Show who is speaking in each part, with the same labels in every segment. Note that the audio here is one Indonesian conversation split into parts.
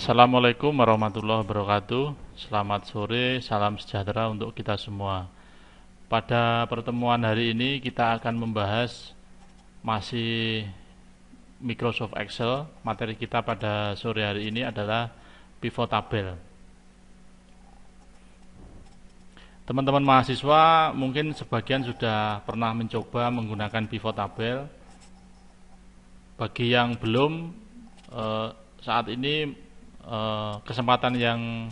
Speaker 1: Assalamualaikum warahmatullahi wabarakatuh. Selamat sore, salam sejahtera untuk kita semua. Pada pertemuan hari ini kita akan membahas masih Microsoft Excel. Materi kita pada sore hari ini adalah pivot table. Teman-teman mahasiswa mungkin sebagian sudah pernah mencoba menggunakan pivot table. Bagi yang belum, saat ini kesempatan yang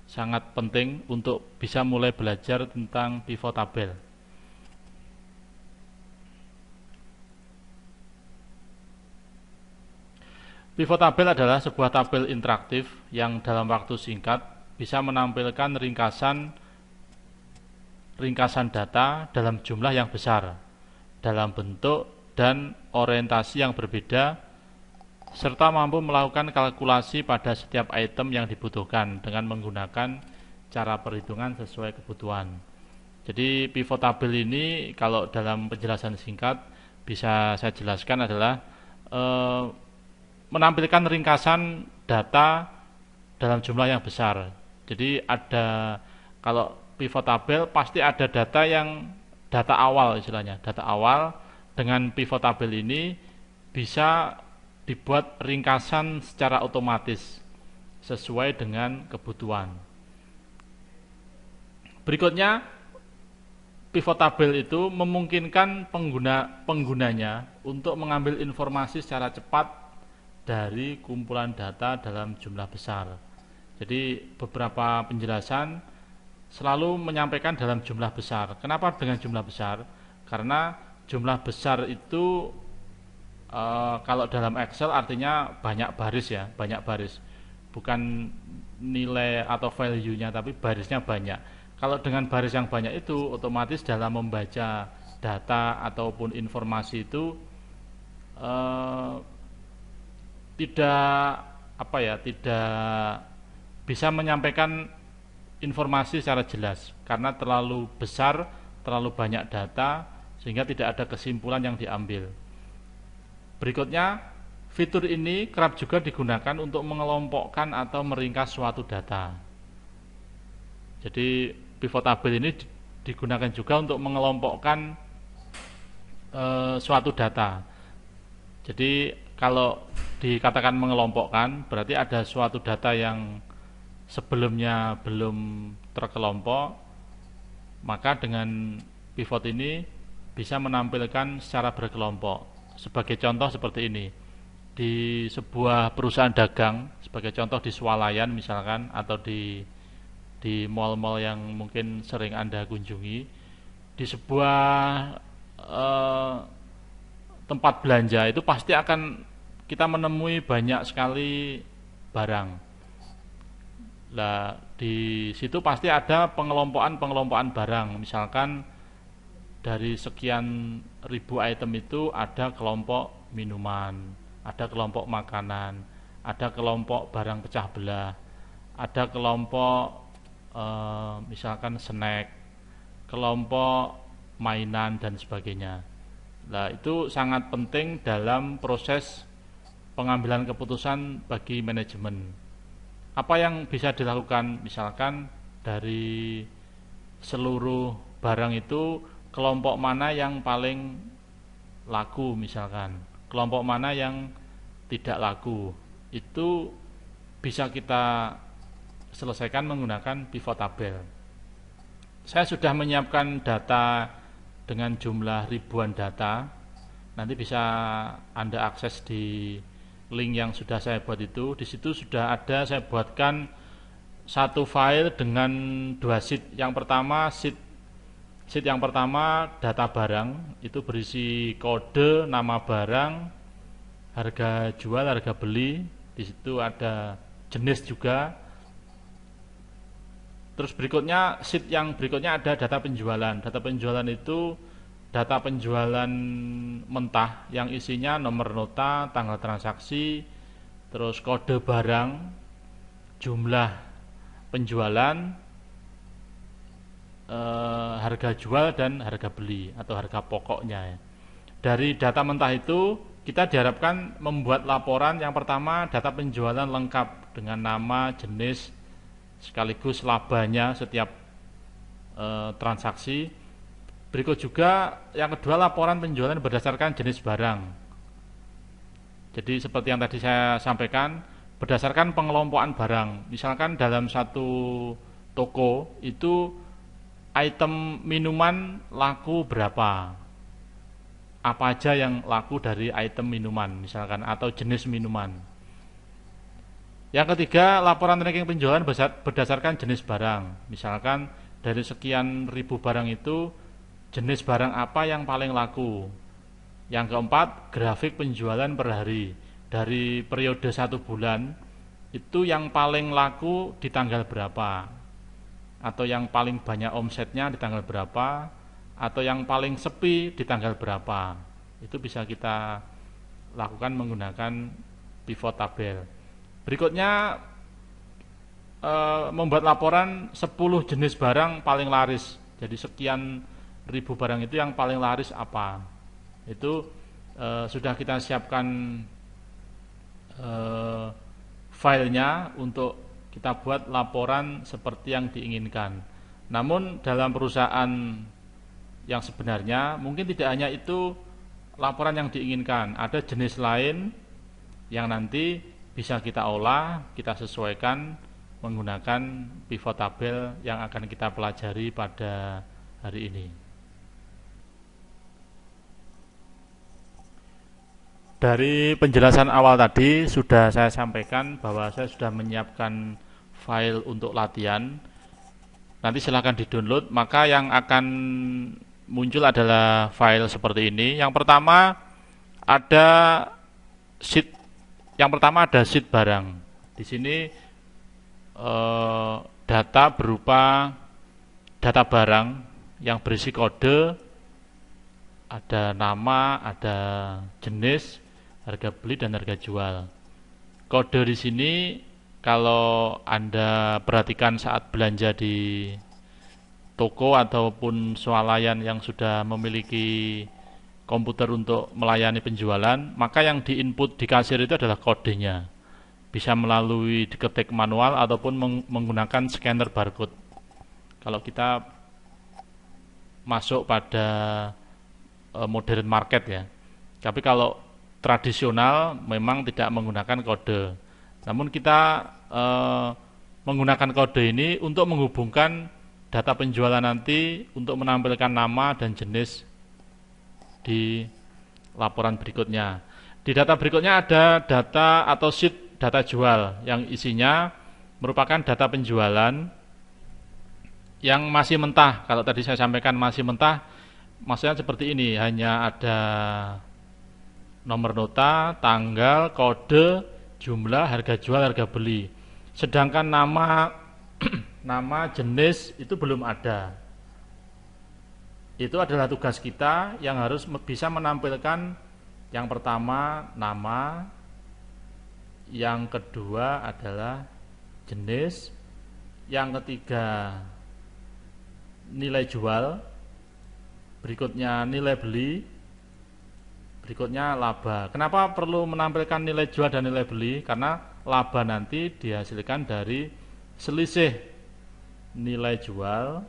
Speaker 1: sangat penting untuk bisa mulai belajar tentang pivot table. Pivot table adalah sebuah tabel interaktif yang dalam waktu singkat bisa menampilkan ringkasan data dalam jumlah yang besar, dalam bentuk dan orientasi yang berbeda, serta mampu melakukan kalkulasi pada setiap item yang dibutuhkan dengan menggunakan cara perhitungan sesuai kebutuhan. Jadi pivot table ini kalau dalam penjelasan singkat bisa saya jelaskan adalah menampilkan ringkasan data dalam jumlah yang besar. Jadi kalau pivot table pasti ada data awal istilahnya. Data awal dengan pivot table ini bisa dibuat ringkasan secara otomatis sesuai dengan kebutuhan. Berikutnya, pivot table itu memungkinkan penggunanya untuk mengambil informasi secara cepat dari kumpulan data dalam jumlah besar. Jadi beberapa penjelasan selalu menyampaikan dalam jumlah besar. Kenapa dengan jumlah besar? Karena jumlah besar itu kalau dalam Excel artinya banyak baris ya, banyak baris. Bukan nilai atau value-nya, tapi barisnya banyak. Kalau dengan baris yang banyak itu, otomatis dalam membaca data ataupun informasi itu tidak bisa menyampaikan informasi secara jelas karena terlalu besar, terlalu banyak data sehingga tidak ada kesimpulan yang diambil. Berikutnya, fitur ini kerap juga digunakan untuk mengelompokkan atau meringkas suatu data. Jadi pivot table ini digunakan juga untuk mengelompokkan suatu data. Jadi kalau dikatakan mengelompokkan berarti ada suatu data yang sebelumnya belum terkelompok, maka dengan pivot ini bisa menampilkan secara berkelompok. Sebagai contoh seperti ini, di sebuah perusahaan dagang, sebagai contoh di swalayan misalkan, atau di mal-mal yang mungkin sering Anda kunjungi, di sebuah tempat belanja itu pasti akan kita menemui banyak sekali barang. Nah, di situ pasti ada pengelompokan barang. Misalkan dari sekian ribu item itu ada kelompok minuman, ada kelompok makanan, ada kelompok barang pecah belah, ada kelompok misalkan snack, kelompok mainan dan sebagainya. Nah, itu sangat penting dalam proses pengambilan keputusan bagi manajemen. Apa yang bisa dilakukan? Misalkan dari seluruh barang itu kelompok mana yang paling laku, misalkan kelompok mana yang tidak laku, itu bisa kita selesaikan menggunakan pivot table. Saya sudah menyiapkan data dengan jumlah ribuan data. Nanti bisa Anda akses di link yang sudah saya buat itu. Di situ sudah ada saya buatkan satu file dengan dua sheet. Yang pertama sheet yang pertama data barang, itu berisi kode, nama barang, harga jual, harga beli. Di situ ada jenis juga. Terus berikutnya sheet yang berikutnya ada data penjualan. Data penjualan itu data penjualan mentah yang isinya nomor nota, tanggal transaksi, terus kode barang, jumlah penjualan, harga jual dan harga beli atau harga pokoknya. Dari data mentah itu kita diharapkan membuat laporan yang pertama data penjualan lengkap dengan nama, jenis, sekaligus labanya setiap transaksi. Berikut juga yang kedua laporan penjualan berdasarkan jenis barang. Jadi seperti yang tadi saya sampaikan, berdasarkan pengelompokan barang. Misalkan dalam satu toko itu item minuman laku berapa, apa aja yang laku dari item minuman misalkan, atau jenis minuman. Yang ketiga, laporan ranking penjualan berdasarkan jenis barang. Misalkan dari sekian ribu barang itu jenis barang apa yang paling laku. Yang keempat, grafik penjualan per hari. Dari periode 1 bulan itu yang paling laku di tanggal berapa, atau yang paling banyak omsetnya di tanggal berapa, atau yang paling sepi di tanggal berapa. Itu bisa kita lakukan menggunakan pivot tabel. Berikutnya membuat laporan 10 jenis barang paling laris. Jadi sekian ribu barang itu yang paling laris apa. Itu sudah kita siapkan filenya untuk kita buat laporan seperti yang diinginkan. Namun dalam perusahaan yang sebenarnya mungkin tidak hanya itu laporan yang diinginkan, ada jenis lain yang nanti bisa kita olah, kita sesuaikan menggunakan pivot tabel yang akan kita pelajari pada hari ini. Dari penjelasan awal tadi sudah saya sampaikan bahwa saya sudah menyiapkan file untuk latihan. Nanti silahkan di-download. Maka yang akan muncul adalah file seperti ini. Yang pertama ada sheet. Yang pertama ada sheet barang. Di sini data berupa data barang yang berisi kode, ada nama, ada jenis, harga beli dan harga jual. Kode di sini kalau Anda perhatikan saat belanja di toko ataupun swalayan yang sudah memiliki komputer untuk melayani penjualan, maka yang diinput di kasir itu adalah kodenya. Bisa melalui diketik manual ataupun menggunakan scanner barcode. Kalau kita masuk pada modern market ya. Tapi kalau tradisional memang tidak menggunakan kode. Namun kita menggunakan kode ini untuk menghubungkan data penjualan nanti untuk menampilkan nama dan jenis di laporan berikutnya. Di data berikutnya ada data atau sheet data jual yang isinya merupakan data penjualan yang masih mentah. Kalau tadi saya sampaikan masih mentah, maksudnya seperti ini, hanya ada nomor nota, tanggal, kode, jumlah, harga jual, harga beli. Sedangkan nama nama, jenis itu belum ada. Itu adalah tugas kita yang harus bisa menampilkan yang pertama nama, yang kedua adalah jenis, yang ketiga nilai jual, berikutnya nilai beli, berikutnya laba. Kenapa perlu menampilkan nilai jual dan nilai beli? Karena laba nanti dihasilkan dari selisih nilai jual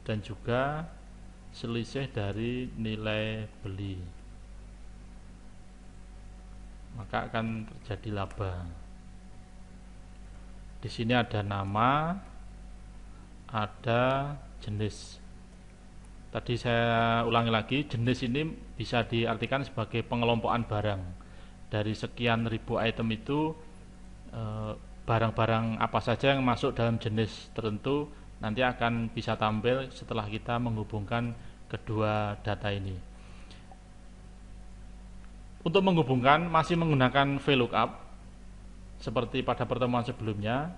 Speaker 1: dan juga selisih dari nilai beli. Maka akan terjadi laba. Di sini ada nama, ada jenis. Tadi saya ulangi lagi, jenis ini bisa diartikan sebagai pengelompokan barang. Dari sekian ribu item itu barang-barang apa saja yang masuk dalam jenis tertentu nanti akan bisa tampil setelah kita menghubungkan kedua data ini. Untuk menghubungkan masih menggunakan VLOOKUP seperti pada pertemuan sebelumnya.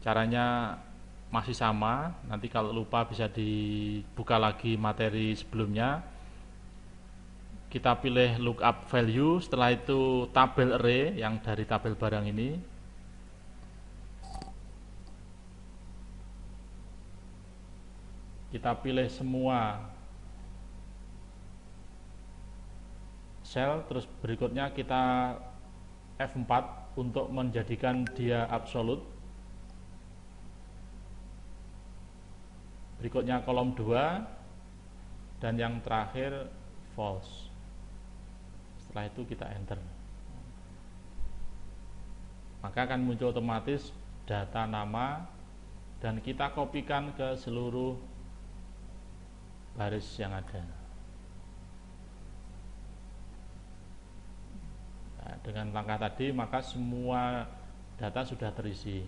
Speaker 1: Caranya masih sama, nanti kalau lupa bisa dibuka lagi materi sebelumnya. Kita pilih lookup value, setelah itu tabel array yang dari tabel barang ini. Kita pilih semua sel, terus berikutnya kita F4 untuk menjadikan dia absolut. Berikutnya kolom 2 dan yang terakhir false. Setelah itu kita enter, maka akan muncul otomatis data nama dan kita kopikan ke seluruh baris yang ada. Nah, dengan langkah tadi maka semua data sudah terisi.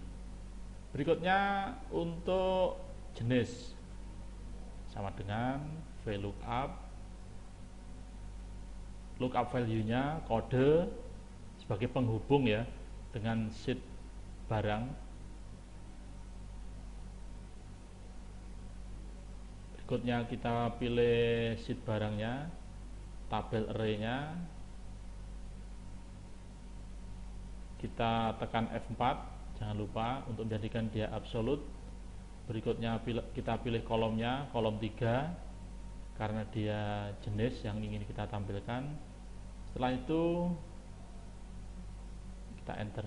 Speaker 1: Berikutnya untuk jenis, sama dengan VLOOKUP, lookup value-nya kode sebagai penghubung ya dengan sheet barang. Berikutnya kita pilih sheet barangnya, tabel array-nya, kita tekan F4, jangan lupa untuk menjadikan dia absolut. Berikutnya kita pilih kolomnya, kolom 3, karena dia jenis yang ingin kita tampilkan. Setelah itu kita enter,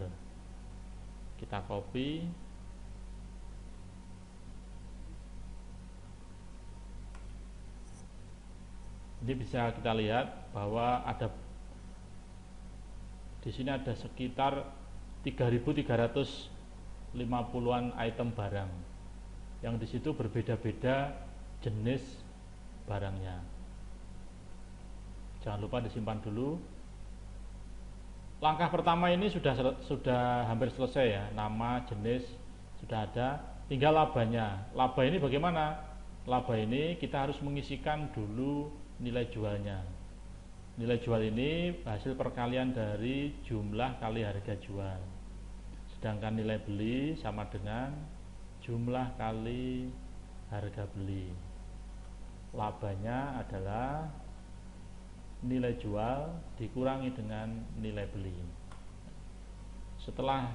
Speaker 1: kita copy, ini bisa kita lihat bahwa ada di sini ada sekitar 3.350-an item barang yang di situ berbeda-beda jenis barangnya. Jangan lupa disimpan dulu. Langkah pertama ini sudah hampir selesai ya, nama, jenis sudah ada, tinggal labanya. Laba ini bagaimana? Laba ini kita harus mengisikan dulu nilai jualnya. Nilai jual ini hasil perkalian dari jumlah kali harga jual. Sedangkan nilai beli sama dengan jumlah kali harga beli. Labanya adalah nilai jual dikurangi dengan nilai beli. Setelah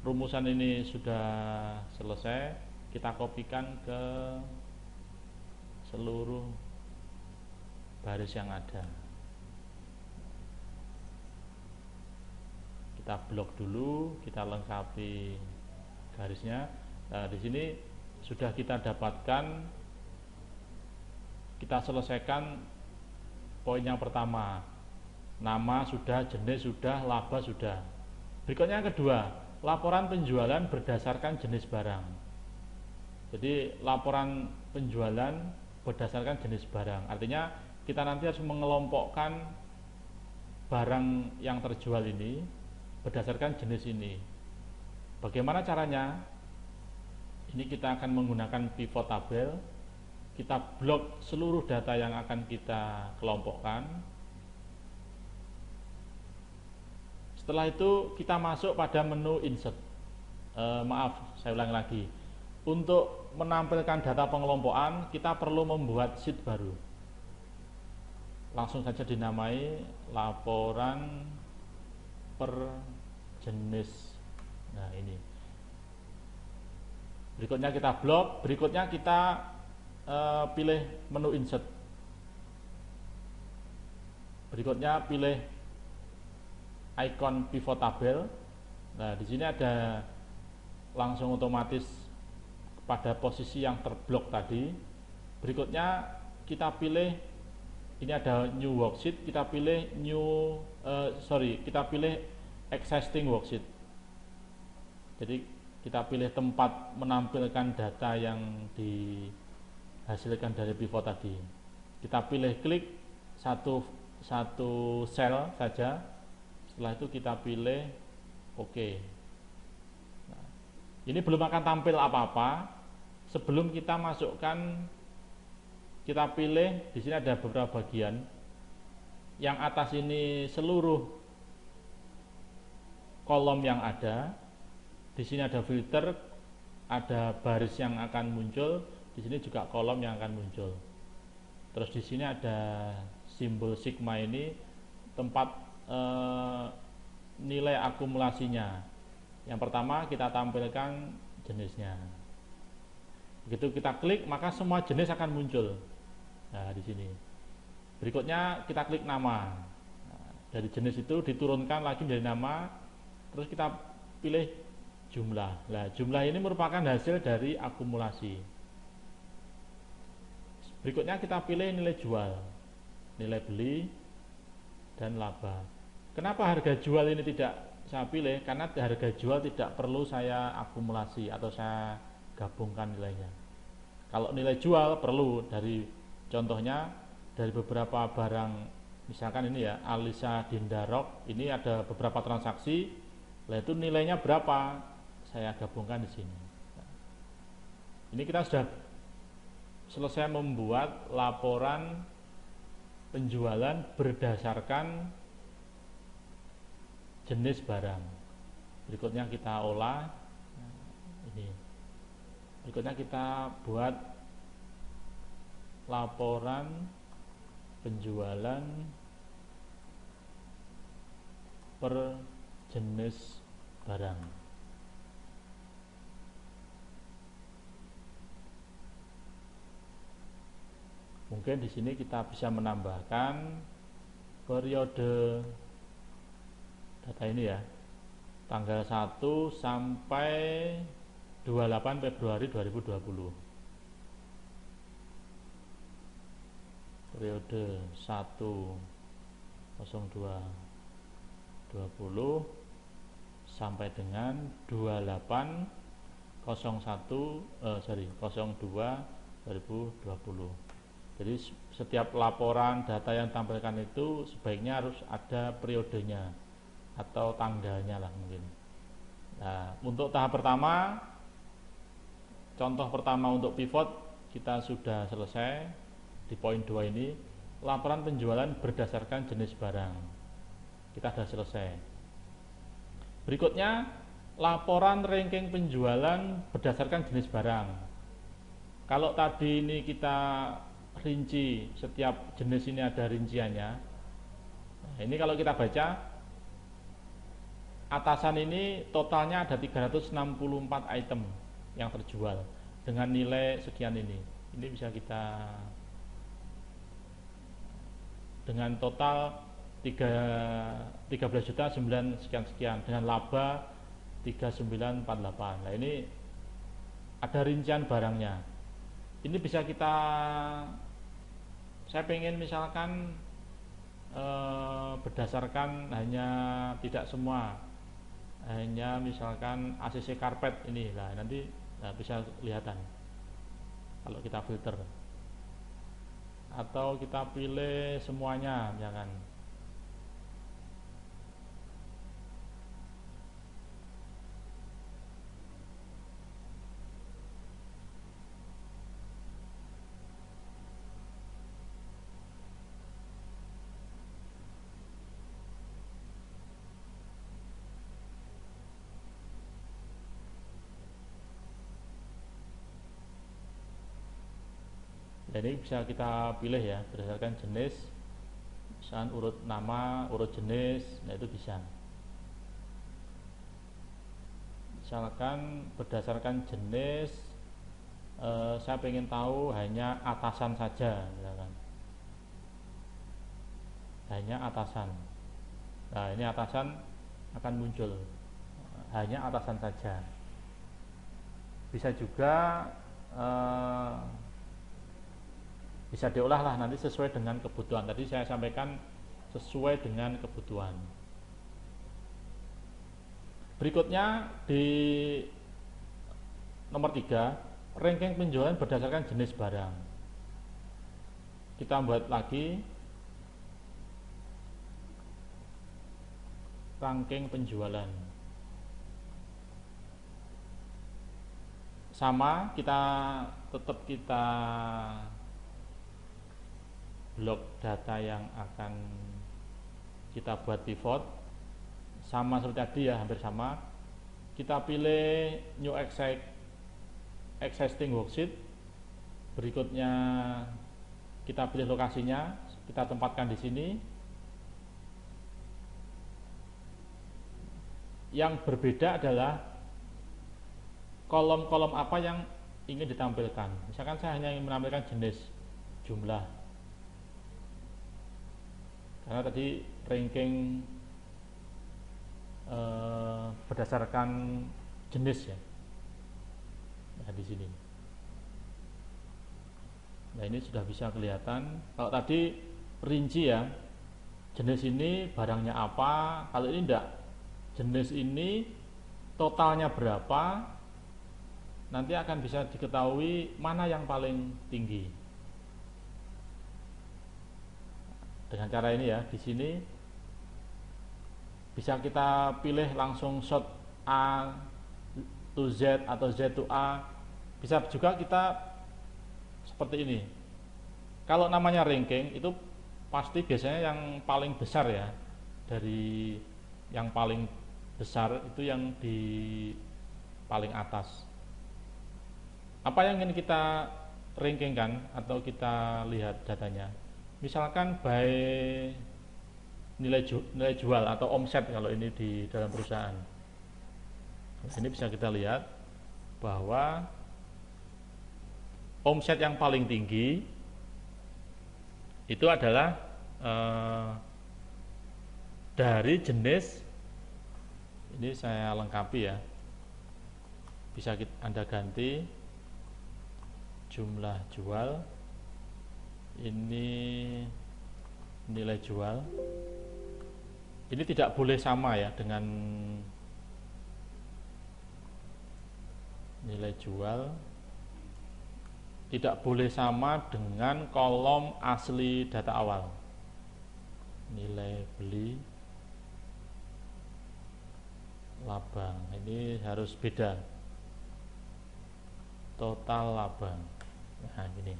Speaker 1: rumusan ini sudah selesai, kita kopikan ke seluruh baris yang ada. Kita blok dulu, kita lengkapi garisnya. Nah, di sini sudah kita dapatkan, kita selesaikan poin yang pertama, nama sudah, jenis sudah, laba sudah. Berikutnya yang kedua, laporan penjualan berdasarkan jenis barang. Jadi laporan penjualan berdasarkan jenis barang, artinya kita nanti harus mengelompokkan barang yang terjual ini berdasarkan jenis ini. Bagaimana caranya? Ini kita akan menggunakan pivot tabel. Kita blok seluruh data yang akan kita kelompokkan. Setelah itu kita masuk pada menu insert. Maaf, saya ulang lagi. Untuk menampilkan data pengelompokan, kita perlu membuat sheet baru. Langsung saja dinamai laporan per jenis. Nah, ini. Berikutnya kita blok, berikutnya kita pilih menu insert. Berikutnya pilih icon pivot tabel. Nah, di sini ada langsung otomatis pada posisi yang terblok tadi. Berikutnya kita pilih, ini ada new worksheet, kita pilih kita pilih existing worksheet. Jadi kita pilih tempat menampilkan data yang dihasilkan dari pivot tadi. Kita pilih klik satu sel saja. Setelah itu kita pilih OK. Nah, ini belum akan tampil apa-apa. Sebelum kita masukkan, kita pilih di sini ada beberapa bagian. Yang atas ini seluruh kolom yang ada. Di sini ada filter, ada baris yang akan muncul. Di sini juga kolom yang akan muncul. Terus di sini ada simbol sigma, ini tempat nilai akumulasinya. Yang pertama kita tampilkan jenisnya. Begitu kita klik, maka semua jenis akan muncul. Nah, di sini. Berikutnya kita klik nama. Nah, dari jenis itu diturunkan lagi dari nama, terus kita pilih jumlah. Nah, jumlah ini merupakan hasil dari akumulasi. Berikutnya kita pilih nilai jual, nilai beli, dan laba. Kenapa harga jual ini tidak saya pilih? Karena harga jual tidak perlu saya akumulasi atau saya gabungkan nilainya. Kalau nilai jual perlu, dari contohnya dari beberapa barang, misalkan ini ya, Alisa Dindarok, ini ada beberapa transaksi, lah itu nilainya berapa, saya gabungkan di sini. Ini kita sudah selesai membuat laporan penjualan berdasarkan jenis barang. Berikutnya kita olah ini. Berikutnya kita buat laporan penjualan per jenis barang. Mungkin di sini kita bisa menambahkan periode data ini ya, tanggal 1 sampai 28 Februari 2020. Periode 1/02/20 sampai dengan 02/2020. Jadi setiap laporan data yang ditampilkan itu sebaiknya harus ada periodenya atau tanggalnya lah mungkin. Nah, untuk tahap pertama, contoh pertama untuk pivot kita sudah selesai di poin 2 ini, laporan penjualan berdasarkan jenis barang. Kita sudah selesai. Berikutnya, laporan ranking penjualan berdasarkan jenis barang. Kalau tadi ini kita rinci, setiap jenis ini ada rinciannya. Nah, ini kalau kita baca, atasan ini totalnya ada 364 item yang terjual dengan nilai sekian ini. Ini bisa kita dengan total 13 juta 9 sekian dengan laba 3948. Nah, ini ada rincian barangnya. Ini bisa kita, saya pengen misalkan berdasarkan hanya, tidak semua, hanya misalkan ACC karpet ini lah, nanti bisa kelihatan kalau kita filter, atau kita pilih semuanya misalkan. Jadi bisa kita pilih ya berdasarkan jenis, misalkan urut nama, urut jenis, nah itu bisa. Misalkan berdasarkan jenis, saya ingin tahu hanya atasan saja, misalkan hanya atasan. Nah, ini atasan akan muncul, hanya atasan saja. Bisa juga bisa diolah lah nanti sesuai dengan kebutuhan. Tadi saya sampaikan sesuai dengan kebutuhan. Berikutnya di nomor 3, ranking penjualan berdasarkan jenis barang. Kita buat lagi ranking penjualan. Sama, kita tetap kita blok data yang akan kita buat pivot, sama seperti tadi ya, hampir sama. Kita pilih new existing worksheet. Berikutnya kita pilih lokasinya, kita tempatkan di sini. Yang berbeda adalah kolom-kolom apa yang ingin ditampilkan. Misalkan saya hanya ingin menampilkan jenis, jumlah. Karena tadi ranking berdasarkan jenis ya. Nah, di sini. Nah, ini sudah bisa kelihatan. Kalau tadi rinci ya, jenis ini barangnya apa, kalau ini enggak. Jenis ini totalnya berapa, nanti akan bisa diketahui mana yang paling tinggi. Dengan cara ini ya, di sini bisa kita pilih langsung shot A to Z atau Z to A. Bisa juga kita seperti ini. Kalau namanya ranking itu pasti biasanya yang paling besar ya. Dari yang paling besar itu yang di paling atas. Apa yang ingin kita rankingkan atau kita lihat datanya? Misalkan by nilai jual atau omset kalau ini di dalam perusahaan. Ini bisa kita lihat bahwa omset yang paling tinggi itu adalah dari jenis ini, saya lengkapi ya, bisa Anda ganti jumlah jual, ini nilai jual, ini tidak boleh sama ya dengan nilai jual, tidak boleh sama dengan kolom asli data awal. Nilai beli, laba, ini harus beda. Total laba. Nah, ini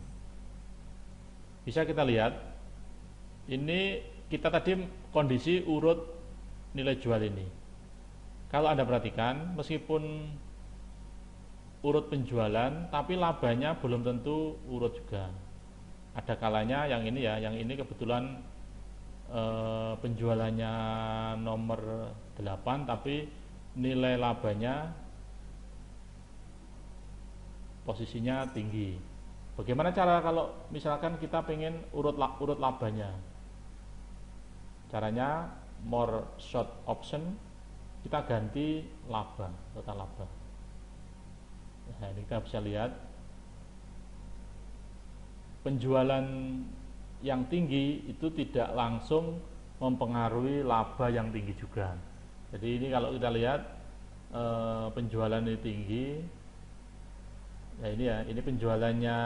Speaker 1: bisa kita lihat. Ini kita tadi kondisi urut nilai jual ini. Kalau Anda perhatikan, meskipun urut penjualan, tapi labanya belum tentu urut juga. Ada kalanya yang ini ya, yang ini kebetulan penjualannya nomor 8, tapi nilai labanya posisinya tinggi. Bagaimana cara kalau misalkan kita pengen urut labanya? Caranya more short option, kita ganti laba, total laba. Nah, ini kita bisa lihat penjualan yang tinggi itu tidak langsung mempengaruhi laba yang tinggi juga. Jadi ini kalau kita lihat penjualan ini tinggi, ya ini ya, ini penjualannya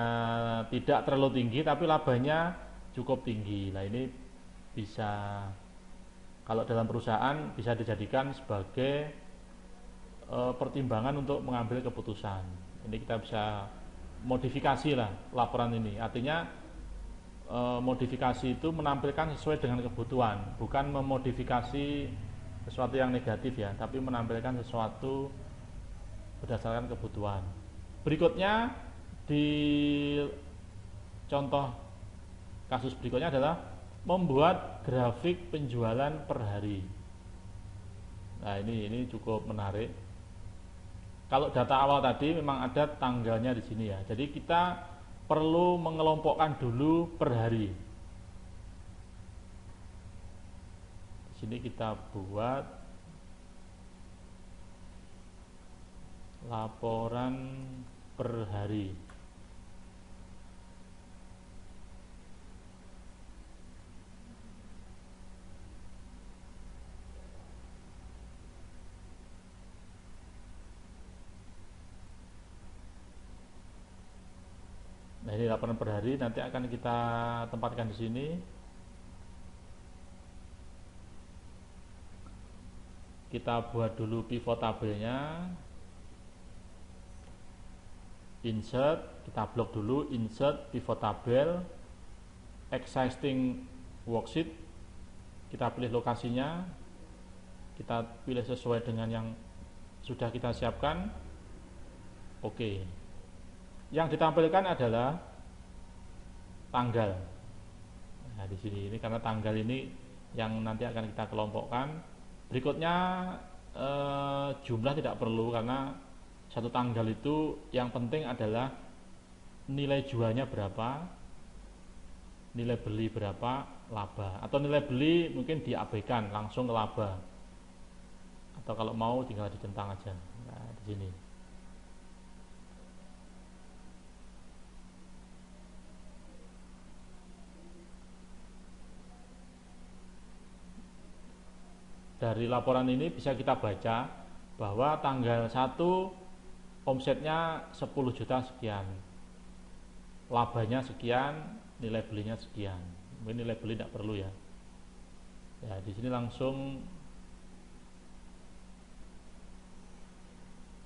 Speaker 1: tidak terlalu tinggi tapi labanya cukup tinggi. Nah, ini bisa, kalau dalam perusahaan bisa dijadikan sebagai pertimbangan untuk mengambil keputusan. Ini kita bisa modifikasi lah laporan ini. Artinya modifikasi itu menampilkan sesuai dengan kebutuhan, bukan memodifikasi sesuatu yang negatif ya, tapi menampilkan sesuatu berdasarkan kebutuhan. Berikutnya di contoh kasus berikutnya adalah membuat grafik penjualan per hari. Nah, ini cukup menarik. Kalau data awal tadi memang ada tanggalnya di sini ya. Jadi kita perlu mengelompokkan dulu per hari. Di sini kita buat laporan per hari. Nah, ini laporan per hari, nanti akan kita tempatkan di sini. Kita buat dulu pivot tabelnya. Insert, kita blok dulu, insert pivot tabel, existing worksheet. Kita pilih lokasinya. Kita pilih sesuai dengan yang sudah kita siapkan. Oke. Yang ditampilkan adalah tanggal. Nah, di sini ini karena tanggal ini yang nanti akan kita kelompokkan. Berikutnya jumlah tidak perlu karena satu tanggal itu yang penting adalah nilai jualnya berapa, nilai beli berapa, laba. Atau nilai beli mungkin diabaikan, langsung ke laba. Atau kalau mau tinggal dicentang aja. Nah, di sini. Dari laporan ini bisa kita baca bahwa tanggal 1 omsetnya 10 juta sekian, labanya sekian, nilai belinya sekian. Mungkin nilai beli tidak perlu ya. Ya, di sini langsung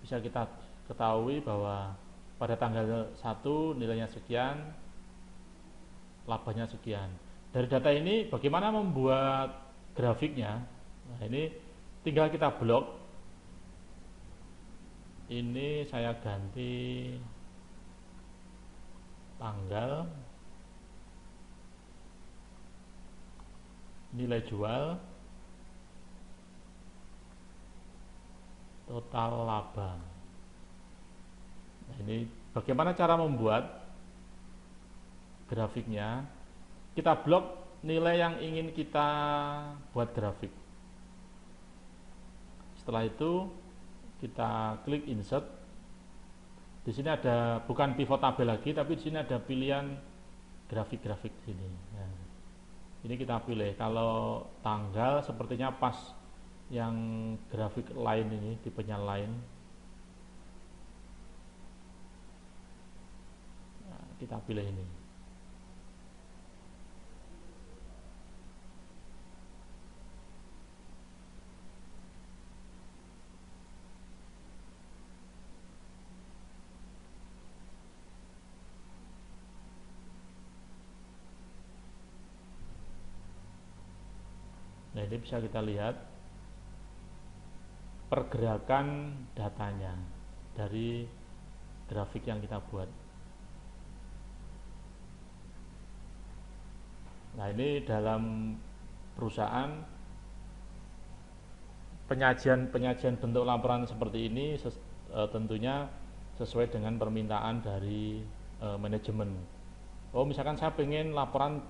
Speaker 1: bisa kita ketahui bahwa pada tanggal 1 nilainya sekian, labanya sekian. Dari data ini bagaimana membuat grafiknya? Nah, ini tinggal kita blok. Ini saya ganti tanggal, nilai jual, total laba. Nah, ini bagaimana cara membuat grafiknya? Kita blok nilai yang ingin kita buat grafik. Setelah itu kita klik insert. Di sini ada bukan pivot tabel lagi, tapi di sini ada pilihan grafik-grafik sini. Nah, ini kita pilih. Kalau tanggal sepertinya pas yang grafik line ini, tipenya line. Nah, kita pilih ini. Nah, ini bisa kita lihat pergerakan datanya dari grafik yang kita buat. Nah, ini dalam perusahaan penyajian bentuk laporan seperti ini tentunya sesuai dengan permintaan dari manajemen. Oh, misalkan saya pengen laporan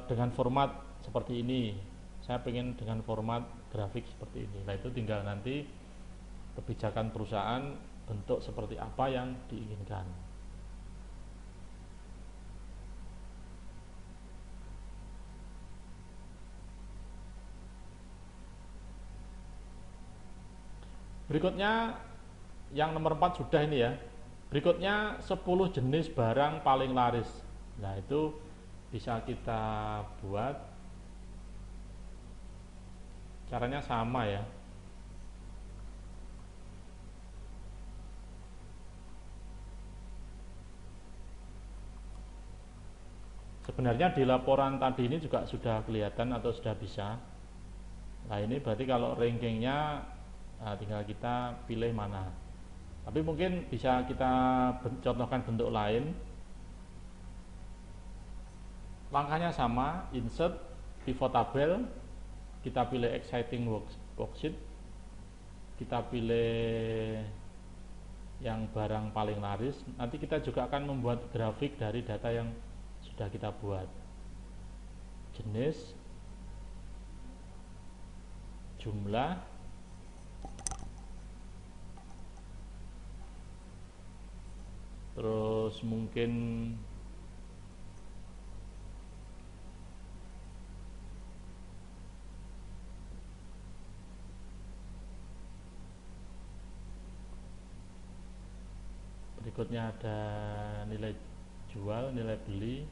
Speaker 1: dengan format seperti ini, saya pengen dengan format grafik seperti ini. Nah, itu tinggal nanti kebijakan perusahaan bentuk seperti apa yang diinginkan. Berikutnya yang nomor 4 sudah ini ya. Berikutnya 10 jenis barang paling laris. Nah, itu bisa kita buat. Caranya sama ya. Sebenarnya di laporan tadi ini juga sudah kelihatan atau sudah bisa. Nah, ini berarti kalau rankingnya tinggal kita pilih mana. Tapi mungkin bisa kita contohkan bentuk lain. Langkahnya sama, insert, pivot tabel, kita pilih exciting worksheet, kita pilih yang barang paling laris. Nanti kita juga akan membuat grafik dari data yang sudah kita buat. Jenis, jumlah, terus mungkin berikutnya ada nilai jual, nilai beli,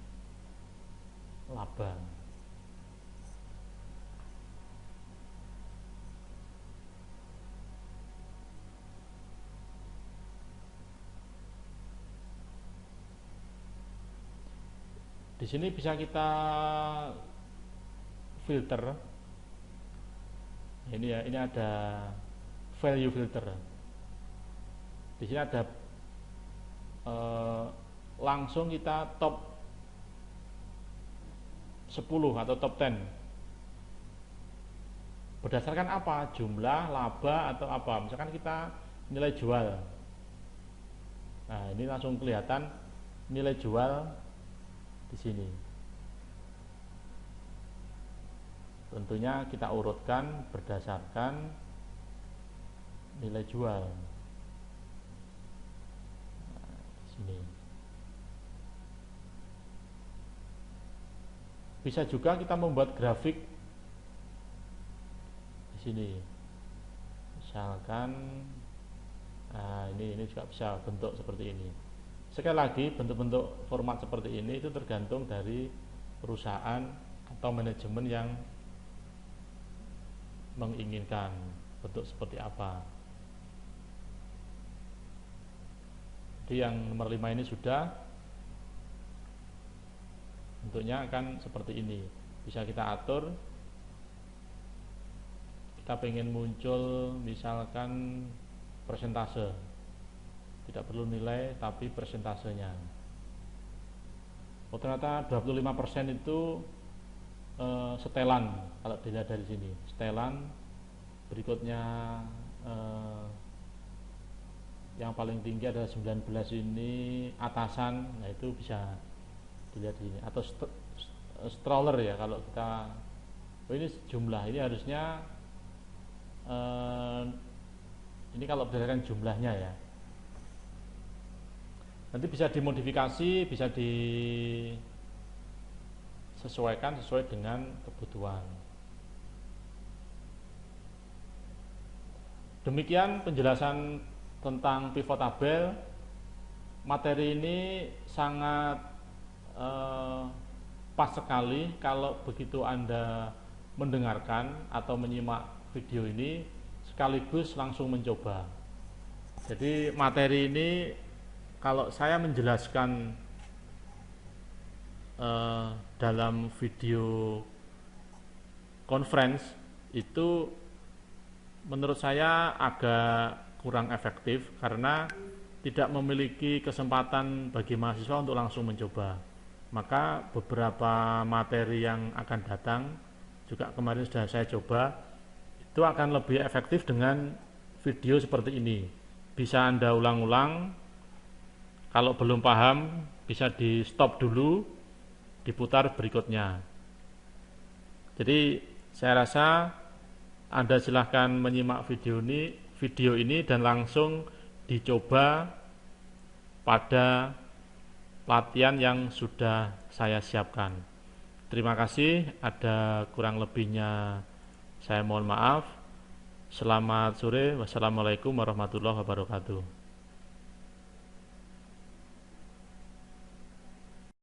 Speaker 1: laba. Di sini bisa kita filter. Ini ya, ini ada value filter. Di sini ada langsung kita top 10 atau top 10. Berdasarkan apa? Jumlah, laba atau apa? Misalkan kita nilai jual. Nah, ini langsung kelihatan nilai jual di sini. Tentunya kita urutkan berdasarkan nilai jual. Nah, di sini. Bisa juga kita membuat grafik di sini. Misalkan ini juga bisa bentuk seperti ini. Sekali lagi, bentuk-bentuk format seperti ini itu tergantung dari perusahaan atau manajemen yang menginginkan bentuk seperti apa. Jadi yang nomor 5 ini sudah bentuknya akan seperti ini. Bisa kita atur. Kita pengen muncul misalkan persentase, tidak perlu nilai tapi persentasenya. Oh, ternyata 25% itu setelan. Kalau dilihat dari sini setelan, berikutnya yang paling tinggi adalah 19 ini atasan. Nah itu bisa dilihat di sini. Atau stroller ya, kalau kita ini jumlah, ini harusnya ini kalau berdasarkan jumlahnya ya. Nanti bisa dimodifikasi, bisa disesuaikan sesuai dengan kebutuhan. Demikian penjelasan tentang pivot tabel. Materi ini sangat pas sekali kalau begitu Anda mendengarkan atau menyimak video ini sekaligus langsung mencoba. Jadi materi ini kalau saya menjelaskan dalam video conference itu menurut saya agak kurang efektif karena tidak memiliki kesempatan bagi mahasiswa untuk langsung mencoba. Maka beberapa materi yang akan datang juga kemarin sudah saya coba, itu akan lebih efektif dengan video seperti ini. Bisa Anda ulang-ulang, kalau belum paham bisa di stop dulu, diputar berikutnya. Jadi saya rasa Anda silahkan menyimak video ini dan langsung dicoba pada latihan yang sudah saya siapkan. Terima kasih, ada kurang lebihnya saya mohon maaf. Selamat sore, wassalamualaikum warahmatullahi wabarakatuh.